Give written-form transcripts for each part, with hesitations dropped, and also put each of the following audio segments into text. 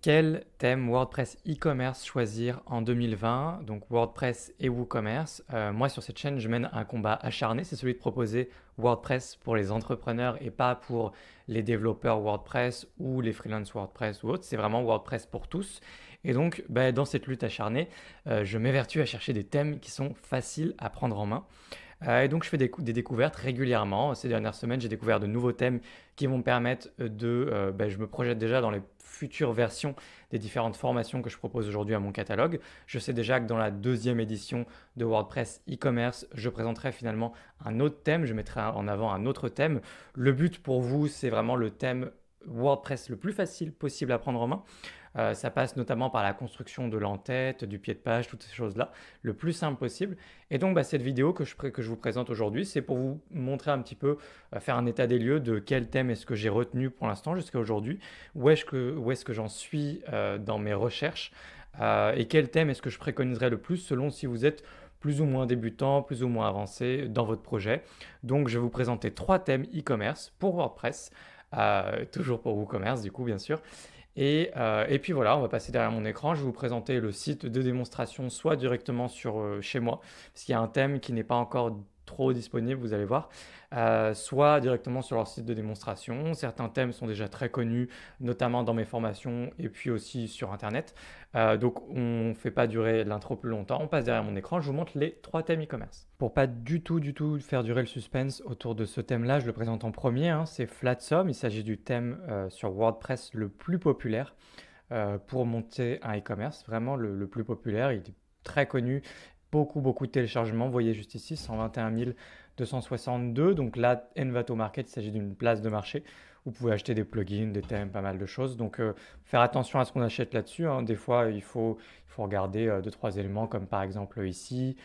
Quel thème WordPress e-commerce choisir en 2020? Donc WordPress et WooCommerce. Moi sur cette chaîne, je mène un combat acharné, c'est celui de proposer WordPress pour les entrepreneurs et pas pour les développeurs WordPress ou les freelance WordPress ou autres. C'est vraiment WordPress pour tous. Et donc dans cette lutte acharnée, je m'évertue à chercher des thèmes qui sont faciles à prendre en main. Et donc je fais des découvertes régulièrement. Ces dernières semaines, j'ai découvert de nouveaux thèmes qui vont me permettre je me projette déjà dans les futures versions des différentes formations que je propose aujourd'hui à mon catalogue. Je sais déjà que dans la deuxième édition de WordPress e-commerce, je présenterai finalement un autre thème, je mettrai en avant un autre thème. Le but pour vous, c'est vraiment le thème WordPress le plus facile possible à prendre en main. Ça passe notamment par la construction de l'entête, du pied de page, toutes ces choses-là, le plus simple possible. Et donc cette vidéo que je vous présente aujourd'hui, c'est pour vous montrer un petit peu, faire un état des lieux de quel thème est-ce que j'ai retenu pour l'instant jusqu'à aujourd'hui, où est-ce que j'en suis dans mes recherches, et quel thème est-ce que je préconiserais le plus selon si vous êtes plus ou moins débutant, plus ou moins avancé dans votre projet. Donc je vais vous présenter trois thèmes e-commerce pour WordPress, toujours pour WooCommerce du coup bien sûr. Et puis voilà, on va passer derrière mon écran. Je vais vous présenter le site de démonstration, soit directement sur chez moi, parce qu'il y a un thème qui n'est pas encore trop disponible, vous allez voir, soit directement sur leur site de démonstration. Certains thèmes sont déjà très connus, notamment dans mes formations et puis aussi sur Internet. Donc on ne fait pas durer l'intro plus longtemps, on passe derrière mon écran, je vous montre les trois thèmes e-commerce. Pour pas du tout faire durer le suspense autour de ce thème-là, je le présente en premier, hein, c'est Flatsum. Il s'agit du thème sur WordPress le plus populaire pour monter un e-commerce, vraiment le plus populaire. Il est très connu, beaucoup de téléchargements. Vous voyez juste ici, 121 262. Donc là, Envato Market, il s'agit d'une place de marché. Vous pouvez acheter des plugins, des thèmes, pas mal de choses. Donc faire attention à ce qu'on achète là-dessus, hein. Des fois, il faut regarder deux, trois éléments comme par exemple ici,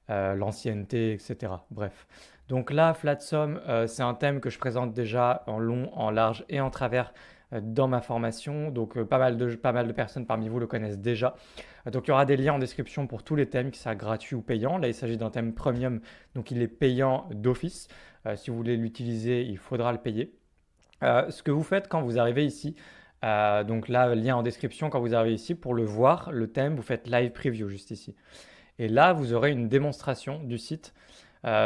l'ancienneté, etc. Bref. Donc là, Flatsum, c'est un thème que je présente déjà en long, en large et en travers dans ma formation. Donc pas mal de personnes parmi vous le connaissent déjà. Donc il y aura des liens en description pour tous les thèmes, qui soient gratuits ou payants. Là, il s'agit d'un thème premium, donc il est payant d'office. Si vous voulez l'utiliser, il faudra le payer. Ce que vous faites quand vous arrivez ici, donc là, lien en description, quand vous arrivez ici, pour le voir, le thème, vous faites live preview juste ici. Et là, vous aurez une démonstration du site,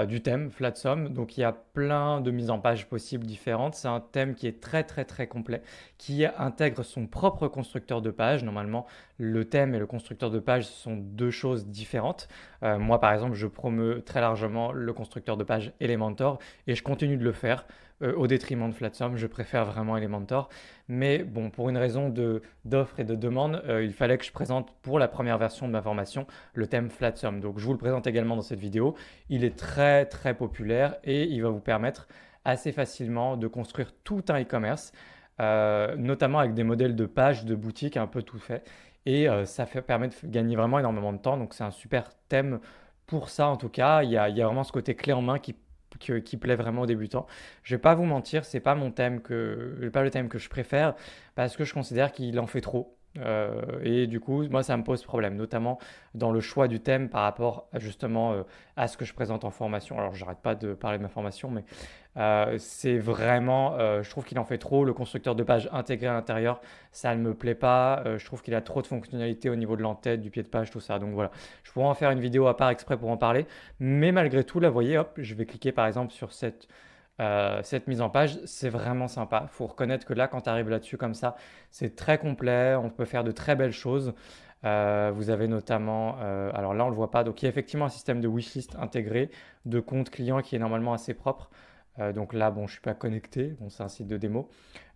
du thème Flatsum. Donc il y a plein de mises en page possibles différentes. C'est un thème qui est très complet, qui intègre son propre constructeur de page. Normalement, le thème et le constructeur de page sont deux choses différentes. Moi, par exemple, je promeus très largement le constructeur de page Elementor et je continue de le faire au détriment de Flatsum. Je préfère vraiment Elementor. Mais bon, pour une raison d'offre et de demande, il fallait que je présente pour la première version de ma formation le thème Flatsum. Donc je vous le présente également dans cette vidéo. Il est très populaire et il va vous permettre assez facilement de construire tout un e-commerce, notamment avec des modèles de pages, de boutiques, un peu tout fait. Et permet de gagner vraiment énormément de temps. Donc c'est un super thème pour ça en tout cas. Il y a vraiment ce côté clé en main qui plaît vraiment aux débutants. Je vais pas vous mentir, c'est pas pas le thème que je préfère parce que je considère qu'il en fait trop. Et du coup, moi, ça me pose problème, notamment dans le choix du thème par rapport justement à ce que je présente en formation. Alors, j'arrête pas de parler de ma formation, mais c'est vraiment, je trouve qu'il en fait trop. Le constructeur de page intégré à l'intérieur, ça ne me plaît pas. Je trouve qu'il a trop de fonctionnalités au niveau de l'entête, du pied de page, tout ça. Donc voilà, je pourrais en faire une vidéo à part exprès pour en parler. Mais malgré tout, là, vous voyez, hop, je vais cliquer par exemple sur cette mise en page, c'est vraiment sympa. Il faut reconnaître que là, quand tu arrives là-dessus comme ça, c'est très complet, on peut faire de très belles choses. Vous avez notamment, alors là on ne le voit pas, donc il y a effectivement un système de wishlist intégré, de compte client qui est normalement assez propre. Donc là, bon, je ne suis pas connecté, bon, c'est un site de démo.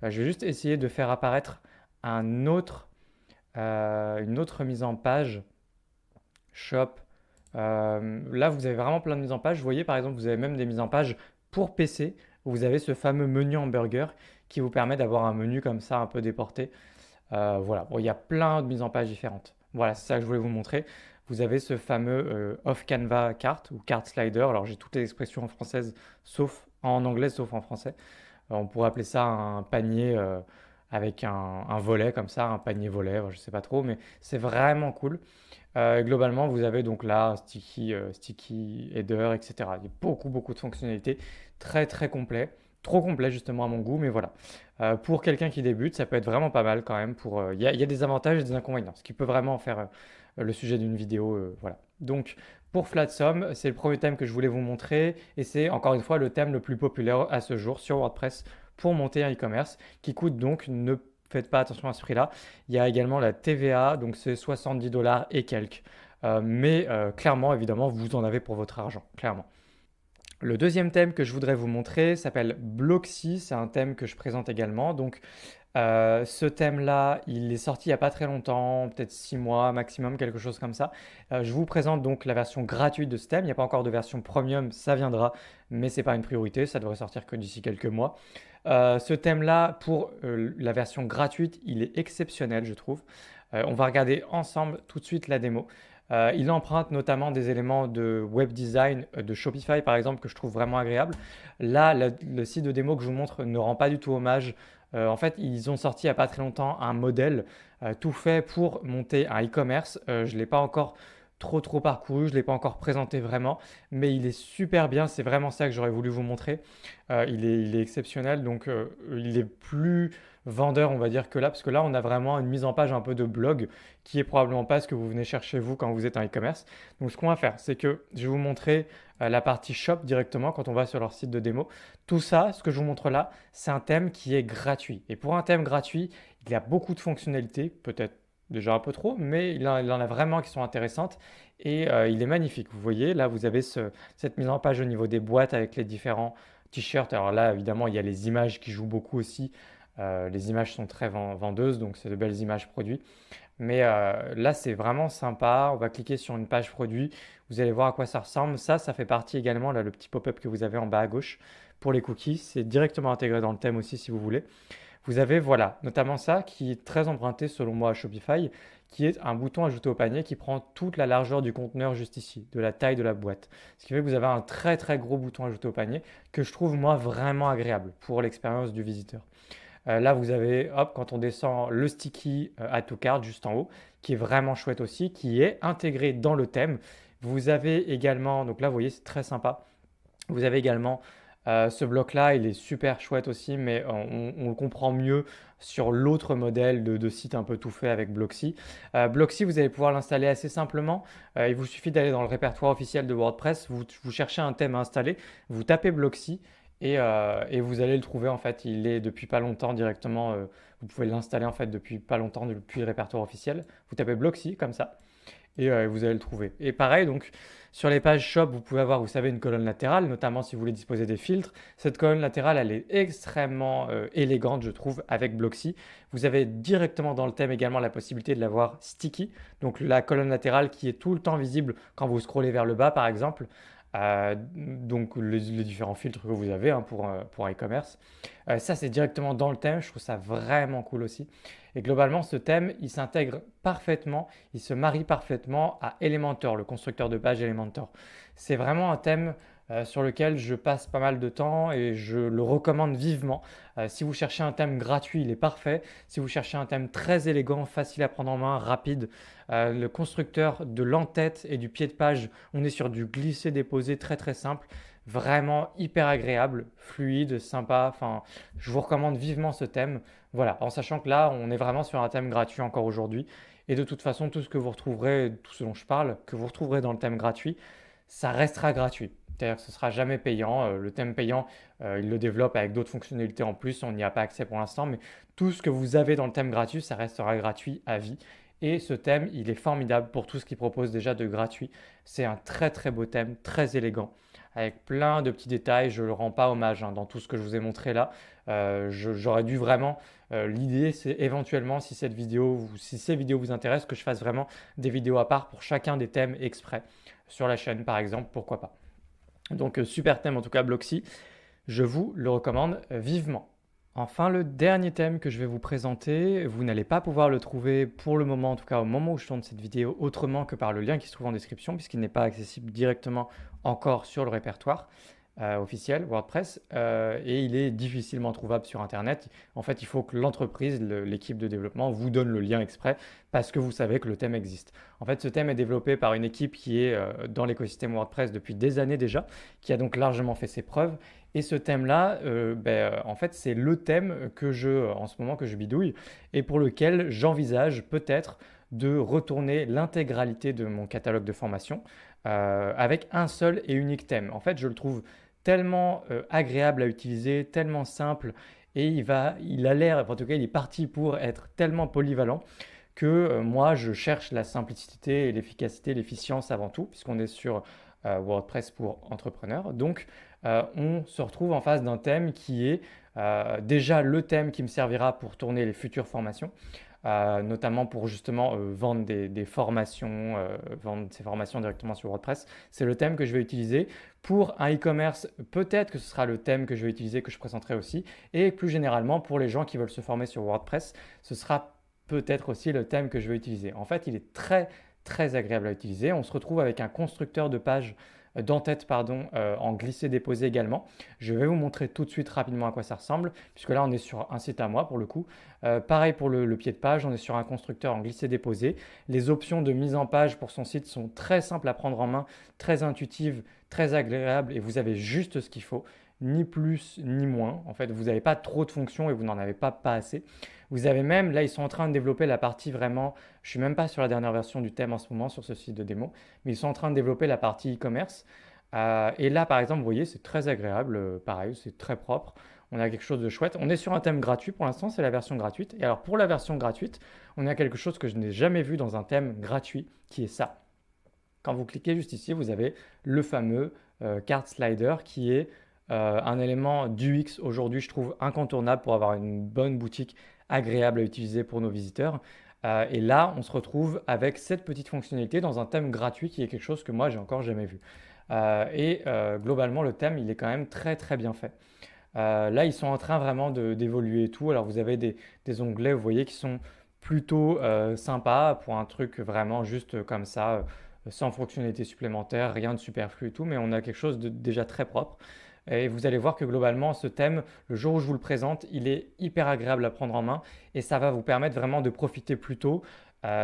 Je vais juste essayer de faire apparaître un autre, une autre mise en page, shop. Là, vous avez vraiment plein de mises en page. Vous voyez, par exemple, vous avez même des mises en page pour PC, où vous avez ce fameux menu hamburger qui vous permet d'avoir un menu comme ça un peu déporté. Voilà, bon, il y a plein de mises en page différentes. Voilà, c'est ça que je voulais vous montrer. Vous avez ce fameux off Canva cart ou cart slider. Alors j'ai toutes les expressions en française, sauf en anglais, sauf en français. On pourrait appeler ça un panier avec un volet comme ça, un panier volet, je ne sais pas trop, mais c'est vraiment cool. Globalement, vous avez donc là un sticky header, etc. Il y a beaucoup de fonctionnalités, très complet. trop complet justement à mon goût, mais voilà. Pour quelqu'un qui débute, ça peut être vraiment pas mal quand même. Il y a des avantages et des inconvénients, ce qui peut vraiment faire le sujet d'une vidéo. Voilà. Donc pour Flatsum, c'est le premier thème que je voulais vous montrer et c'est encore une fois le thème le plus populaire à ce jour sur WordPress pour monter un e-commerce qui coûte donc, ne faites pas attention à ce prix-là. Il y a également la TVA, donc c'est 70 dollars et quelques. Clairement, évidemment, vous en avez pour votre argent, clairement. Le deuxième thème que je voudrais vous montrer s'appelle Blocksy, c'est un thème que je présente également. Donc ce thème-là, il est sorti il n'y a pas très longtemps, peut-être 6 mois maximum, quelque chose comme ça. Je vous présente donc la version gratuite de ce thème. Il n'y a pas encore de version premium, ça viendra, mais ce n'est pas une priorité, ça devrait sortir que d'ici quelques mois. Ce thème-là, pour la version gratuite, il est exceptionnel, je trouve. On va regarder ensemble tout de suite la démo. Il emprunte notamment des éléments de web design de Shopify par exemple que je trouve vraiment agréable. Là, le site de démo que je vous montre ne rend pas du tout hommage. En fait, ils ont sorti il n'y a pas très longtemps un modèle tout fait pour monter un e-commerce. Je ne l'ai pas encore trop parcouru, je ne l'ai pas encore présenté vraiment, mais il est super bien. C'est vraiment ça que j'aurais voulu vous montrer. Il est exceptionnel, donc il est plus vendeur, on va dire, que là, parce que là, on a vraiment une mise en page un peu de blog qui est probablement pas ce que vous venez chercher vous quand vous êtes en e-commerce. Donc, ce qu'on va faire, c'est que je vais vous montrer la partie shop directement quand on va sur leur site de démo. Tout ça, ce que je vous montre là, c'est un thème qui est gratuit. Et pour un thème gratuit, il y a beaucoup de fonctionnalités, peut-être déjà un peu trop, mais il en a vraiment qui sont intéressantes et il est magnifique. Vous voyez, là, vous avez cette mise en page au niveau des boîtes avec les différents t-shirts. Alors là, évidemment, il y a les images qui jouent beaucoup aussi. Les images sont très vendeuses, donc c'est de belles images produits. Mais là, c'est vraiment sympa. On va cliquer sur une page produit. Vous allez voir à quoi ça ressemble. Ça fait partie également, là, le petit pop-up que vous avez en bas à gauche pour les cookies. C'est directement intégré dans le thème aussi si vous voulez. Vous avez, voilà, notamment ça qui est très emprunté selon moi à Shopify, qui est un bouton ajouté au panier qui prend toute la largeur du conteneur juste ici, de la taille de la boîte. Ce qui fait que vous avez un très gros bouton ajouté au panier que je trouve moi vraiment agréable pour l'expérience du visiteur. Là, vous avez, hop, quand on descend, le sticky Add to Cart juste en haut, qui est vraiment chouette aussi, qui est intégré dans le thème. Vous avez également, donc là, vous voyez, c'est très sympa. Vous avez également ce bloc-là, il est super chouette aussi, mais on le comprend mieux sur l'autre modèle de site un peu tout fait avec Blocksy. Blocksy, vous allez pouvoir l'installer assez simplement. Il vous suffit d'aller dans le répertoire officiel de WordPress, vous cherchez un thème à installer, vous tapez Blocksy et vous allez le trouver en fait. Il est depuis pas longtemps directement. Vous pouvez l'installer en fait depuis pas longtemps depuis le répertoire officiel. Vous tapez Blocksy comme ça et vous allez le trouver. Et pareil, donc sur les pages shop, vous pouvez avoir, vous savez, une colonne latérale, notamment si vous voulez disposer des filtres. Cette colonne latérale, elle est extrêmement élégante, je trouve, avec Blocksy. Vous avez directement dans le thème également la possibilité de l'avoir sticky, donc la colonne latérale qui est tout le temps visible quand vous scrollez vers le bas, par exemple. Donc les différents filtres que vous avez pour un e-commerce. Ça, c'est directement dans le thème. Je trouve ça vraiment cool aussi. Et globalement, ce thème, il s'intègre parfaitement, il se marie parfaitement à Elementor, le constructeur de page Elementor. C'est vraiment un thème sur lequel je passe pas mal de temps et je le recommande vivement. Si vous cherchez un thème gratuit, il est parfait. Si vous cherchez un thème très élégant, facile à prendre en main, rapide, le constructeur de l'entête et du pied de page, on est sur du glisser-déposer très simple. Vraiment hyper agréable, fluide, sympa. Enfin, je vous recommande vivement ce thème. Voilà, en sachant que là, on est vraiment sur un thème gratuit encore aujourd'hui. Et de toute façon, tout ce que vous retrouverez, tout ce dont je parle, que vous retrouverez dans le thème gratuit, ça restera gratuit. C'est-à-dire que ce ne sera jamais payant. Le thème payant, il le développe avec d'autres fonctionnalités en plus. On n'y a pas accès pour l'instant. Mais tout ce que vous avez dans le thème gratuit, ça restera gratuit à vie. Et ce thème, il est formidable pour tout ce qu'il propose déjà de gratuit. C'est un très beau thème, très élégant, avec plein de petits détails. Je ne le rends pas hommage dans tout ce que je vous ai montré là. J'aurais dû vraiment. L'idée, c'est éventuellement, si cette vidéo, ou si ces vidéos vous intéressent, que je fasse vraiment des vidéos à part pour chacun des thèmes exprès. Sur la chaîne, par exemple, pourquoi pas. Donc, super thème en tout cas, Blocksy. Je vous le recommande vivement. Enfin, le dernier thème que je vais vous présenter, vous n'allez pas pouvoir le trouver pour le moment, en tout cas au moment où je tourne cette vidéo, autrement que par le lien qui se trouve en description, puisqu'il n'est pas accessible directement encore sur le répertoire. officiel WordPress et il est difficilement trouvable sur Internet. En fait, il faut que l'entreprise, l'équipe de développement vous donne le lien exprès parce que vous savez que le thème existe. En fait, ce thème est développé par une équipe qui est dans l'écosystème WordPress depuis des années déjà, qui a donc largement fait ses preuves. Et ce thème-là, en fait, c'est le thème en ce moment, que je bidouille et pour lequel j'envisage peut-être de retourner l'intégralité de mon catalogue de formation avec un seul et unique thème. En fait, je le trouve tellement agréable à utiliser, tellement simple et il a l'air, en tout cas, il est parti pour être tellement polyvalent que moi, je cherche la simplicité et l'efficacité, l'efficience avant tout, puisqu'on est sur WordPress pour entrepreneurs. Donc, on se retrouve en face d'un thème qui est déjà le thème qui me servira pour tourner les futures formations. Notamment pour justement vendre des formations, vendre ces formations directement sur WordPress. C'est le thème que je vais utiliser. Pour un e-commerce, peut-être que ce sera le thème que je vais utiliser, que je présenterai aussi. Et plus généralement, pour les gens qui veulent se former sur WordPress, ce sera peut-être aussi le thème que je vais utiliser. En fait, il est très très agréable à utiliser. On se retrouve avec un constructeur de page d'entête en glisser-déposer également. Je vais vous montrer tout de suite rapidement à quoi ça ressemble, puisque là on est sur un site à moi pour le coup. Pareil pour le pied de page, on est sur un constructeur en glisser-déposer. Les options de mise en page pour son site sont très simples à prendre en main, très intuitives, très agréables et vous avez juste ce qu'il faut. Ni plus ni moins. En fait, vous n'avez pas trop de fonctions et vous n'en avez pas assez. Vous avez même, là, ils sont en train de développer la partie vraiment, je ne suis même pas sur la dernière version du thème en ce moment sur ce site de démo, mais ils sont en train de développer la partie e-commerce. Et là, par exemple, vous voyez, c'est très agréable, pareil, c'est très propre. On a quelque chose de chouette. On est sur un thème gratuit pour l'instant, c'est la version gratuite. Et alors, pour la version gratuite, on a quelque chose que je n'ai jamais vu dans un thème gratuit, qui est ça. Quand vous cliquez juste ici, vous avez le fameux card slider qui est un élément d'UX aujourd'hui, je trouve incontournable pour avoir une bonne boutique agréable à utiliser pour nos visiteurs. Et là, on se retrouve avec cette petite fonctionnalité dans un thème gratuit qui est quelque chose que moi, j'ai encore jamais vu. Globalement, le thème, il est quand même très très bien fait. Là, ils sont en train vraiment d'évoluer et tout. Alors, vous avez des onglets, vous voyez, qui sont plutôt sympas pour un truc vraiment juste comme ça, sans fonctionnalité supplémentaire, rien de superflu et tout, mais on a quelque chose de déjà très propre. Et vous allez voir que globalement, ce thème, le jour où je vous le présente, il est hyper agréable à prendre en main et ça va vous permettre vraiment de profiter plutôt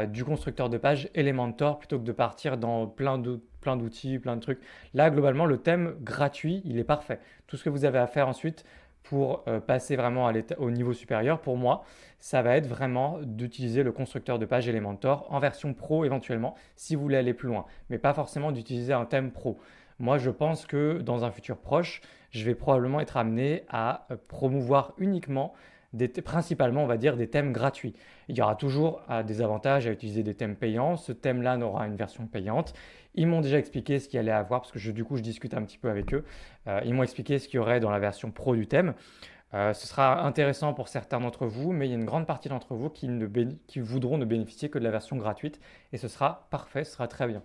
du constructeur de page Elementor plutôt que de partir dans plein d'outils, plein de trucs. Là, globalement, le thème gratuit, il est parfait. Tout ce que vous avez à faire ensuite pour passer vraiment au niveau supérieur, pour moi, ça va être vraiment d'utiliser le constructeur de page Elementor en version pro éventuellement, si vous voulez aller plus loin, mais pas forcément d'utiliser un thème pro. Moi, je pense que dans un futur proche, je vais probablement être amené à promouvoir uniquement principalement, on va dire, des thèmes gratuits. Il y aura toujours des avantages à utiliser des thèmes payants. Ce thème-là n'aura une version payante. Ils m'ont déjà expliqué ce qu'il allait avoir parce que du coup, je discute un petit peu avec eux. Ils m'ont expliqué ce qu'il y aurait dans la version pro du thème. Ce sera intéressant pour certains d'entre vous, mais il y a une grande partie d'entre vous qui voudront ne bénéficier que de la version gratuite et ce sera parfait, ce sera très bien.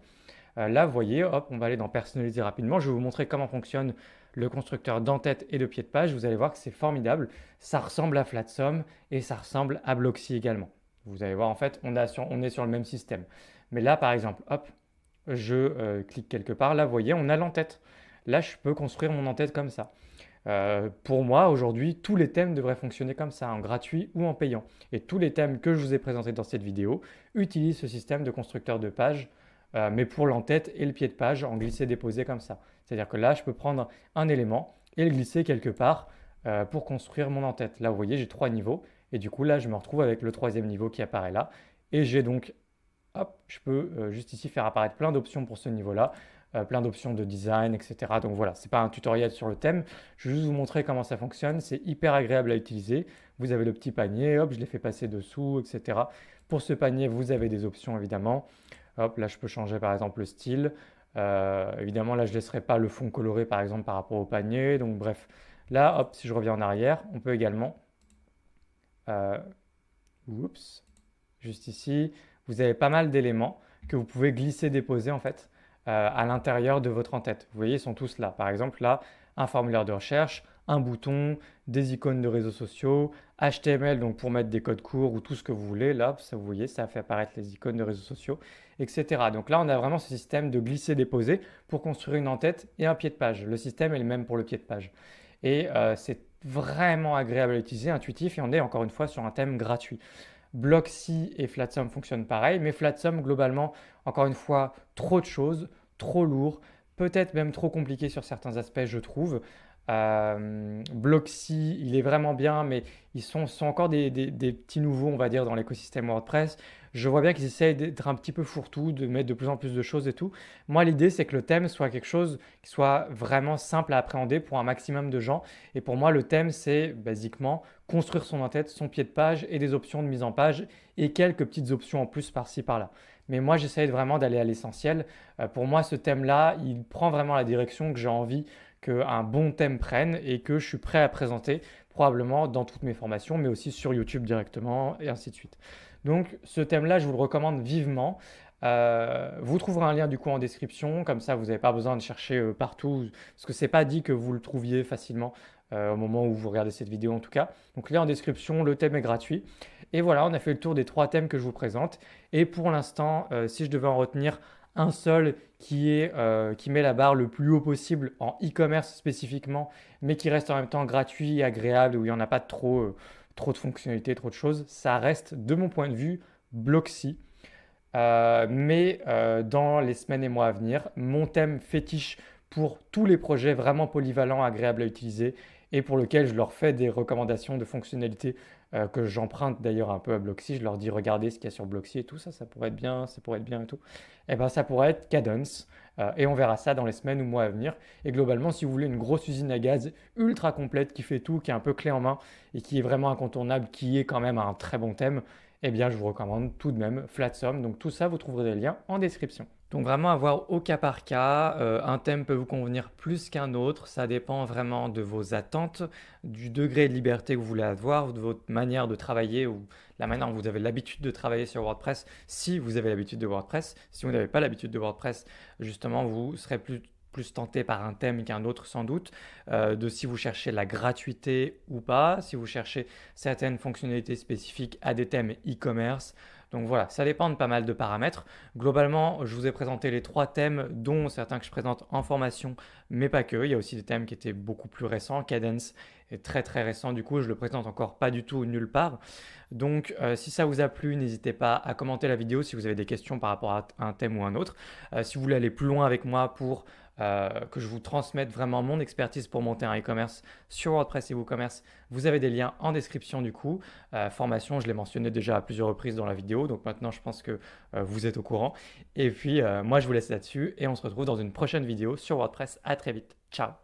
Là, vous voyez, hop, on va aller dans personnaliser rapidement. Je vais vous montrer comment fonctionne le constructeur d'entête et de pied de page. Vous allez voir que c'est formidable. Ça ressemble à Flatsum et ça ressemble à Blocksy également. Vous allez voir, en fait, on est sur le même système. Mais là, par exemple, hop, je clique quelque part. Là, vous voyez, on a l'entête. Là, je peux construire mon entête comme ça. Pour moi, aujourd'hui, tous les thèmes devraient fonctionner comme ça, en gratuit ou en payant. Et tous les thèmes que je vous ai présentés dans cette vidéo utilisent ce système de constructeur de page mais pour l'entête et le pied de page en glisser-déposer comme ça. C'est-à-dire que là, je peux prendre un élément et le glisser quelque part pour construire mon entête. Là, vous voyez, j'ai 3 niveaux et du coup, là, je me retrouve avec le troisième niveau qui apparaît là. Et j'ai donc, hop, je peux juste ici faire apparaître plein d'options pour ce niveau-là, plein d'options de design, etc. Donc voilà, ce n'est pas un tutoriel sur le thème, je vais juste vous montrer comment ça fonctionne. C'est hyper agréable à utiliser. Vous avez le petit panier, hop, je l'ai fait passer dessous, etc. Pour ce panier, vous avez des options évidemment. Hop, là, je peux changer par exemple le style. Évidemment, là, je ne laisserai pas le fond coloré par exemple par rapport au panier. Donc, bref, là, hop, si je reviens en arrière, on peut également, euh, oups, juste ici, vous avez pas mal d'éléments que vous pouvez glisser, déposer en fait à l'intérieur de votre en-tête. Vous voyez, ils sont tous là. Par exemple, là, un formulaire de recherche, un bouton, des icônes de réseaux sociaux, HTML donc pour mettre des codes courts ou tout ce que vous voulez. Là, ça, vous voyez, ça fait apparaître les icônes de réseaux sociaux, etc. Donc là, on a vraiment ce système de glisser-déposer pour construire une en-tête et un pied de page. Le système est le même pour le pied de page. Et c'est vraiment agréable à utiliser, intuitif, et on est encore une fois sur un thème gratuit. Blocksy et Flatsum fonctionnent pareil, mais Flatsum, globalement, encore une fois, trop de choses, trop lourd, peut-être même trop compliqué sur certains aspects, je trouve. Blocksy, il est vraiment bien, mais sont encore des petits nouveaux, on va dire, dans l'écosystème WordPress. Je vois bien qu'ils essayent d'être un petit peu fourre-tout, de mettre de plus en plus de choses et tout. Moi, l'idée, c'est que le thème soit quelque chose qui soit vraiment simple à appréhender pour un maximum de gens. Et pour moi, le thème, c'est basiquement construire son en-tête, son pied de page et des options de mise en page et quelques petites options en plus par-ci par-là. Mais moi, j'essaye vraiment d'aller à l'essentiel. Pour moi, ce thème-là, il prend vraiment la direction que j'ai envie qu'un bon thème prenne et que je suis prêt à présenter probablement dans toutes mes formations, mais aussi sur YouTube directement et ainsi de suite. Donc ce thème-là, je vous le recommande vivement. Vous trouverez un lien du coup en description, comme ça vous n'avez pas besoin de chercher partout, parce que c'est pas dit que vous le trouviez facilement au moment où vous regardez cette vidéo en tout cas. Donc lien en description, le thème est gratuit. Et voilà, on a fait le tour des 3 thèmes que je vous présente. Et pour l'instant, si je devais en retenir un seul qui met la barre le plus haut possible en e-commerce spécifiquement, mais qui reste en même temps gratuit et agréable, où il n'y en a pas trop de fonctionnalités, trop de choses, ça reste de mon point de vue Blocksy. Mais dans les semaines et mois à venir, mon thème fétiche pour tous les projets vraiment polyvalents, agréables à utiliser et pour lesquels je leur fais des recommandations de fonctionnalités que j'emprunte d'ailleurs un peu à Blocksy. Je leur dis regardez ce qu'il y a sur Blocksy et tout ça, ça pourrait être bien, ça pourrait être bien et tout. Et ben ça pourrait être Cadence. Et on verra ça dans les semaines ou mois à venir. Et globalement, si vous voulez une grosse usine à gaz ultra complète qui fait tout, qui est un peu clé en main et qui est vraiment incontournable, qui est quand même un très bon thème, eh bien, je vous recommande tout de même Flatsum. Donc, tout ça, vous trouverez des liens en description. Donc, vraiment, à voir au cas par cas. Un thème peut vous convenir plus qu'un autre. Ça dépend vraiment de vos attentes, du degré de liberté que vous voulez avoir, de votre manière de travailler ou la manière dont vous avez l'habitude de travailler sur WordPress. Si vous avez l'habitude de WordPress, si vous n'avez pas l'habitude de WordPress, justement, vous serez plus tenté par un thème qu'un autre sans doute, de si vous cherchez la gratuité ou pas, si vous cherchez certaines fonctionnalités spécifiques à des thèmes e-commerce. Donc voilà, ça dépend de pas mal de paramètres. Globalement, je vous ai présenté les 3 thèmes, dont certains que je présente en formation, mais pas que. Il y a aussi des thèmes qui étaient beaucoup plus récents. Cadence est très très récent, du coup, je le présente encore pas du tout nulle part. Donc, si ça vous a plu, n'hésitez pas à commenter la vidéo si vous avez des questions par rapport à un thème ou un autre. Si vous voulez aller plus loin avec moi pour que je vous transmette vraiment mon expertise pour monter un e-commerce sur WordPress et WooCommerce, vous avez des liens en description du coup. Formation, je l'ai mentionné déjà à plusieurs reprises dans la vidéo, donc maintenant je pense que vous êtes au courant. Et puis moi je vous laisse là-dessus et on se retrouve dans une prochaine vidéo sur WordPress. À très vite. Ciao!